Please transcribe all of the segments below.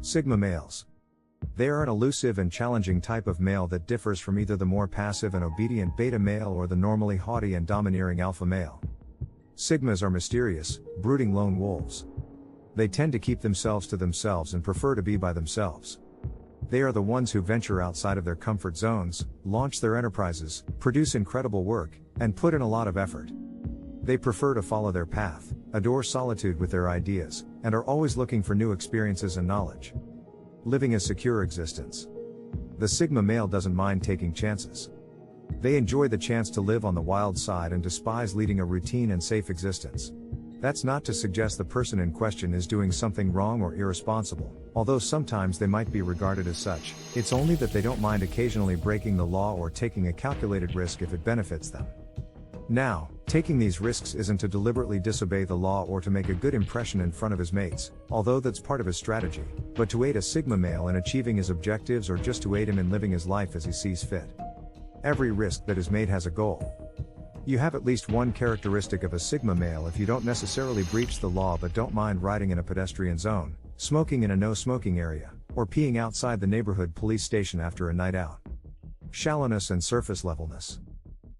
Sigma males. They are an elusive and challenging type of male that differs from either the more passive and obedient beta male or the normally haughty and domineering alpha male. Sigmas are mysterious, brooding lone wolves. They tend to keep themselves to themselves and prefer to be by themselves. They are the ones who venture outside of their comfort zones, launch their enterprises, produce incredible work, and put in a lot of effort. They prefer to follow their path, adore solitude with their ideas, and are always looking for new experiences and knowledge. Living a secure existence. The Sigma male doesn't mind taking chances. They enjoy the chance to live on the wild side and despise leading a routine and safe existence. That's not to suggest the person in question is doing something wrong or irresponsible, although sometimes they might be regarded as such. It's only that they don't mind occasionally breaking the law or taking a calculated risk if it benefits them. Now, taking these risks isn't to deliberately disobey the law or to make a good impression in front of his mates, although that's part of his strategy, but to aid a Sigma male in achieving his objectives or just to aid him in living his life as he sees fit. Every risk that is made has a goal. You have at least one characteristic of a Sigma male if you don't necessarily breach the law but don't mind riding in a pedestrian zone, smoking in a no-smoking area, or peeing outside the neighborhood police station after a night out. Shallowness and surface levelness.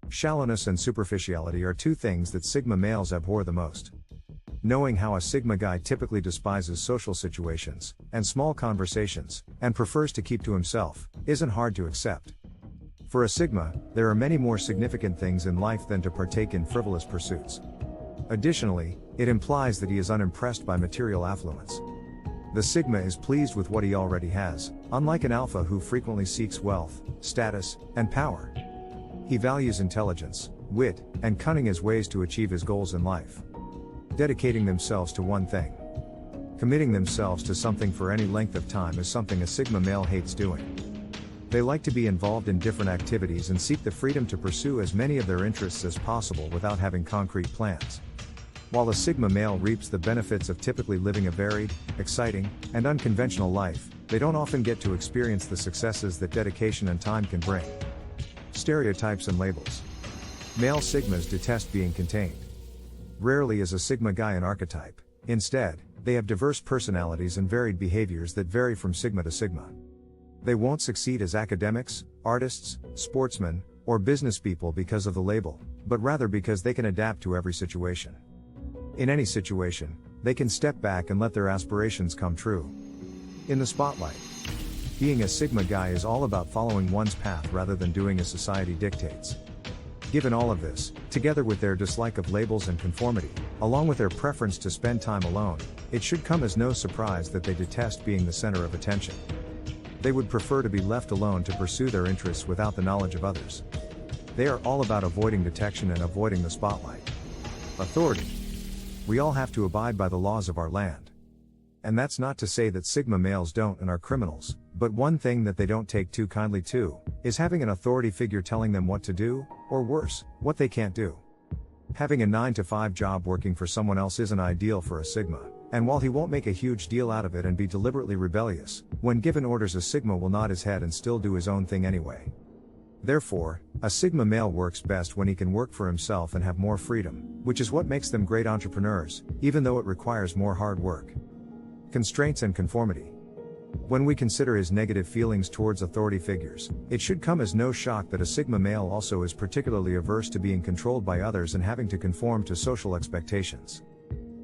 Shallowness and superficiality are two things that Sigma males abhor the most. Knowing how a Sigma guy typically despises social situations, and small conversations, and prefers to keep to himself, isn't hard to accept. For a Sigma, there are many more significant things in life than to partake in frivolous pursuits. Additionally, it implies that he is unimpressed by material affluence. The Sigma is pleased with what he already has, unlike an Alpha who frequently seeks wealth, status, and power. He values intelligence, wit, and cunning as ways to achieve his goals in life. Dedicating themselves to one thing. Committing themselves to something for any length of time is something a Sigma male hates doing. They like to be involved in different activities and seek the freedom to pursue as many of their interests as possible without having concrete plans. While a Sigma male reaps the benefits of typically living a varied, exciting, and unconventional life, they don't often get to experience the successes that dedication and time can bring. Stereotypes and labels. Male Sigmas detest being contained. Rarely is a Sigma guy an archetype. Instead, they have diverse personalities and varied behaviors that vary from Sigma to Sigma. They won't succeed as academics, artists, sportsmen, or business people because of the label, but rather because they can adapt to every situation. In any situation, they can step back and let their aspirations come true. In the spotlight. Being a Sigma guy is all about following one's path rather than doing as society dictates. Given all of this, together with their dislike of labels and conformity, along with their preference to spend time alone, it should come as no surprise that they detest being the center of attention. They would prefer to be left alone to pursue their interests without the knowledge of others. They are all about avoiding detection and avoiding the spotlight. Authority. We all have to abide by the laws of our land. And that's not to say that Sigma males don't and are criminals, but one thing that they don't take too kindly to, is having an authority figure telling them what to do, or worse, what they can't do. Having a 9-to-5 job working for someone else isn't ideal for a Sigma, and while he won't make a huge deal out of it and be deliberately rebellious, when given orders a Sigma will nod his head and still do his own thing anyway. Therefore, a Sigma male works best when he can work for himself and have more freedom, which is what makes them great entrepreneurs, even though it requires more hard work. Constraints and conformity. When we consider his negative feelings towards authority figures, it should come as no shock that a Sigma male also is particularly averse to being controlled by others and having to conform to social expectations.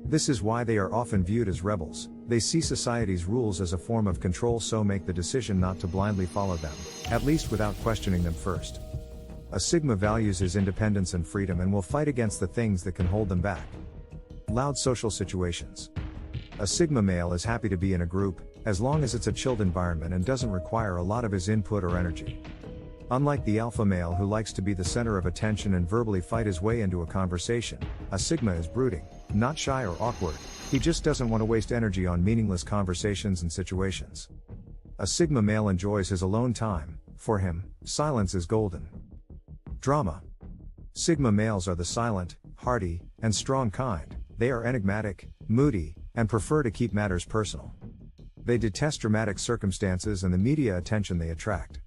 This is why they are often viewed as rebels. They see society's rules as a form of control, so make the decision not to blindly follow them, at least without questioning them first. A Sigma values his independence and freedom and will fight against the things that can hold them back. Loud social situations. A Sigma male is happy to be in a group, as long as it's a chilled environment and doesn't require a lot of his input or energy. Unlike the alpha male who likes to be the center of attention and verbally fight his way into a conversation, a Sigma is brooding, not shy or awkward. He just doesn't want to waste energy on meaningless conversations and situations. A Sigma male enjoys his alone time. For him, silence is golden. Drama. Sigma males are the silent, hearty, and strong kind. They are enigmatic, moody, and prefer to keep matters personal. They detest dramatic circumstances and the media attention they attract.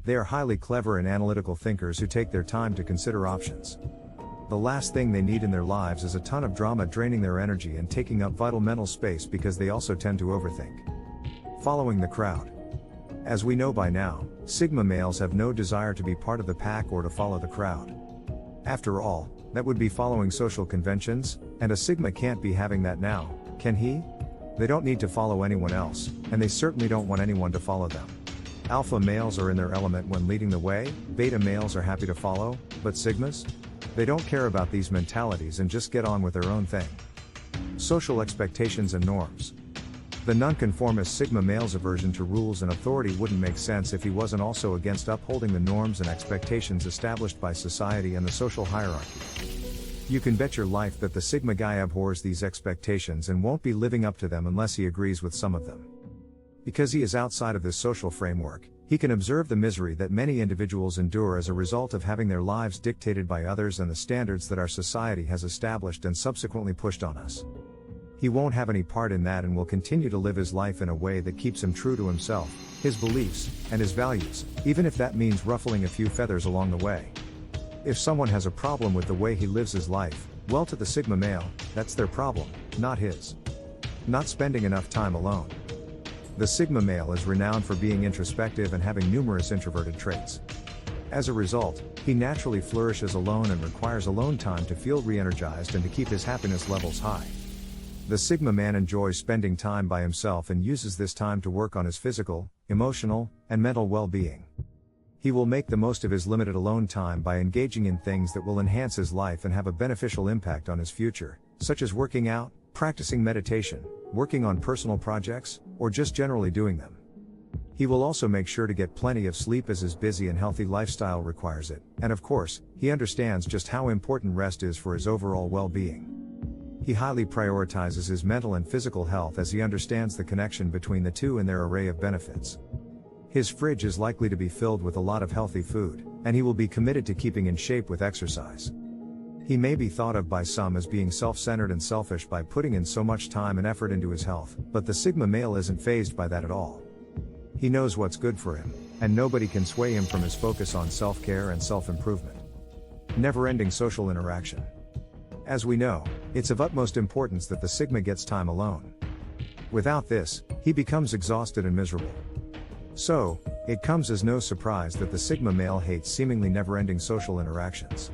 They are highly clever and analytical thinkers who take their time to consider options. The last thing they need in their lives is a ton of drama draining their energy and taking up vital mental space, because they also tend to overthink. Following the crowd. As we know by now, Sigma males have no desire to be part of the pack or to follow the crowd. After all, that would be following social conventions, and a Sigma can't be having that now, can he? They don't need to follow anyone else, and they certainly don't want anyone to follow them. Alpha males are in their element when leading the way, beta males are happy to follow, but Sigmas? They don't care about these mentalities and just get on with their own thing. Social expectations and norms. The nonconformist Sigma male's aversion to rules and authority wouldn't make sense if he wasn't also against upholding the norms and expectations established by society and the social hierarchy. You can bet your life that the Sigma guy abhors these expectations and won't be living up to them unless he agrees with some of them. Because he is outside of this social framework, he can observe the misery that many individuals endure as a result of having their lives dictated by others and the standards that our society has established and subsequently pushed on us. He won't have any part in that and will continue to live his life in a way that keeps him true to himself, his beliefs, and his values, even if that means ruffling a few feathers along the way. If someone has a problem with the way he lives his life, well, to the Sigma male, that's their problem, not his. Not spending enough time alone. The Sigma male is renowned for being introspective and having numerous introverted traits. As a result, he naturally flourishes alone and requires alone time to feel re-energized and to keep his happiness levels high. The Sigma man enjoys spending time by himself and uses this time to work on his physical, emotional, and mental well-being. He will make the most of his limited alone time by engaging in things that will enhance his life and have a beneficial impact on his future, such as working out, practicing meditation, working on personal projects, or just generally doing them. He will also make sure to get plenty of sleep as his busy and healthy lifestyle requires it, and of course, he understands just how important rest is for his overall well-being. He highly prioritizes his mental and physical health as he understands the connection between the two and their array of benefits. His fridge is likely to be filled with a lot of healthy food, and he will be committed to keeping in shape with exercise. He may be thought of by some as being self-centered and selfish by putting in so much time and effort into his health, but the Sigma male isn't fazed by that at all. He knows what's good for him, and nobody can sway him from his focus on self-care and self-improvement. Never-ending social interaction. As we know, it's of utmost importance that the Sigma gets time alone. Without this, he becomes exhausted and miserable. So, it comes as no surprise that the Sigma male hates seemingly never-ending social interactions.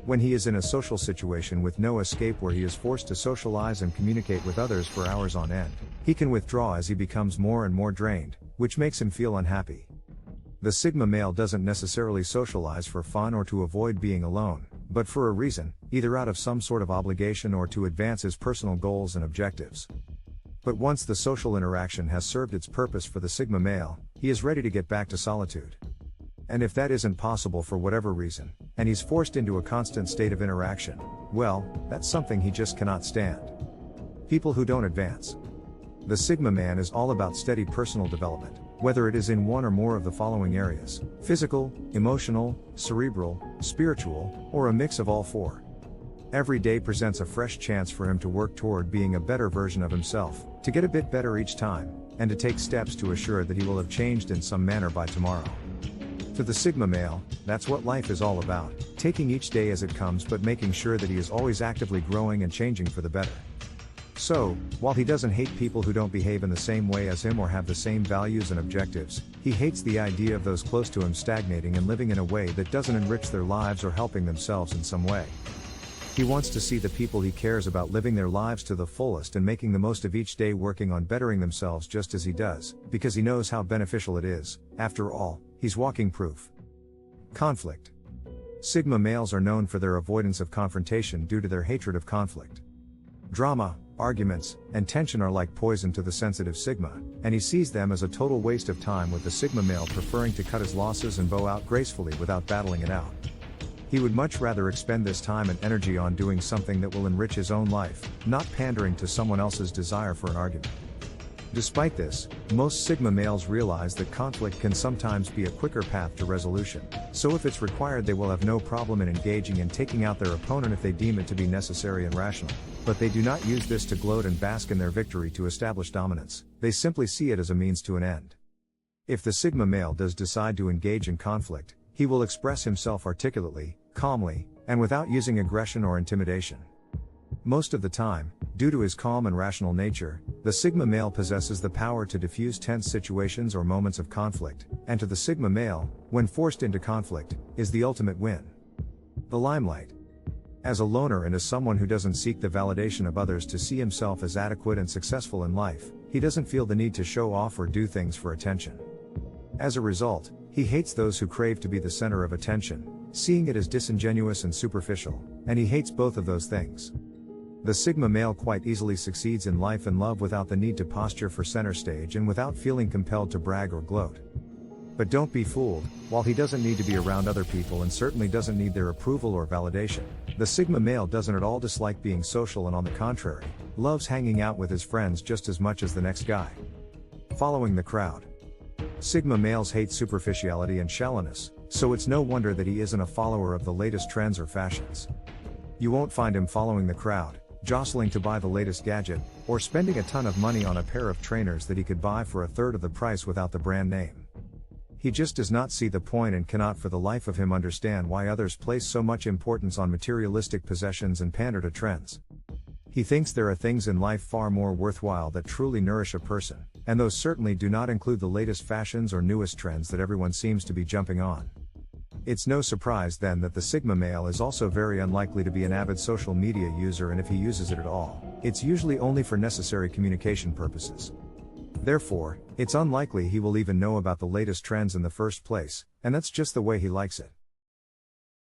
When he is in a social situation with no escape where he is forced to socialize and communicate with others for hours on end, he can withdraw as he becomes more and more drained, which makes him feel unhappy. The Sigma male doesn't necessarily socialize for fun or to avoid being alone, but for a reason, either out of some sort of obligation or to advance his personal goals and objectives. But once the social interaction has served its purpose for the Sigma male, he is ready to get back to solitude. And if that isn't possible for whatever reason, and he's forced into a constant state of interaction, well, that's something he just cannot stand. People who don't advance. The Sigma man is all about steady personal development, whether it is in one or more of the following areas: physical, emotional, cerebral, spiritual, or a mix of all four. Every day presents a fresh chance for him to work toward being a better version of himself, to get a bit better each time, and to take steps to assure that he will have changed in some manner by tomorrow. To the Sigma male, that's what life is all about, taking each day as it comes but making sure that he is always actively growing and changing for the better. So, while he doesn't hate people who don't behave in the same way as him or have the same values and objectives, he hates the idea of those close to him stagnating and living in a way that doesn't enrich their lives or helping themselves in some way. He wants to see the people he cares about living their lives to the fullest and making the most of each day, working on bettering themselves just as he does, because he knows how beneficial it is. After all, he's walking proof. Conflict. Sigma males are known for their avoidance of confrontation due to their hatred of conflict. Drama, arguments, and tension are like poison to the sensitive Sigma, and he sees them as a total waste of time, with the Sigma male preferring to cut his losses and bow out gracefully without battling it out. He would much rather expend this time and energy on doing something that will enrich his own life, not pandering to someone else's desire for an argument. Despite this, most Sigma males realize that conflict can sometimes be a quicker path to resolution, so if it's required they will have no problem in engaging and taking out their opponent if they deem it to be necessary and rational. But they do not use this to gloat and bask in their victory to establish dominance, they simply see it as a means to an end. If the Sigma male does decide to engage in conflict, he will express himself articulately, calmly, and without using aggression or intimidation. Most of the time, due to his calm and rational nature, the Sigma male possesses the power to diffuse tense situations or moments of conflict, and to the Sigma male, when forced into conflict, is the ultimate win. The limelight. As a loner and as someone who doesn't seek the validation of others to see himself as adequate and successful in life, he doesn't feel the need to show off or do things for attention. As a result, he hates those who crave to be the center of attention, seeing it as disingenuous and superficial, and he hates both of those things. The Sigma male quite easily succeeds in life and love without the need to posture for center stage and without feeling compelled to brag or gloat. But don't be fooled, while he doesn't need to be around other people and certainly doesn't need their approval or validation, the Sigma male doesn't at all dislike being social and on the contrary, loves hanging out with his friends just as much as the next guy. Following the crowd. Sigma males hate superficiality and shallowness, so it's no wonder that he isn't a follower of the latest trends or fashions. You won't find him following the crowd, jostling to buy the latest gadget, or spending a ton of money on a pair of trainers that he could buy for a third of the price without the brand name. He just does not see the point and cannot for the life of him understand why others place so much importance on materialistic possessions and pander to trends. He thinks there are things in life far more worthwhile that truly nourish a person, and those certainly do not include the latest fashions or newest trends that everyone seems to be jumping on. It's no surprise then that the Sigma male is also very unlikely to be an avid social media user, and if he uses it at all, it's usually only for necessary communication purposes. Therefore, it's unlikely he will even know about the latest trends in the first place, and that's just the way he likes it.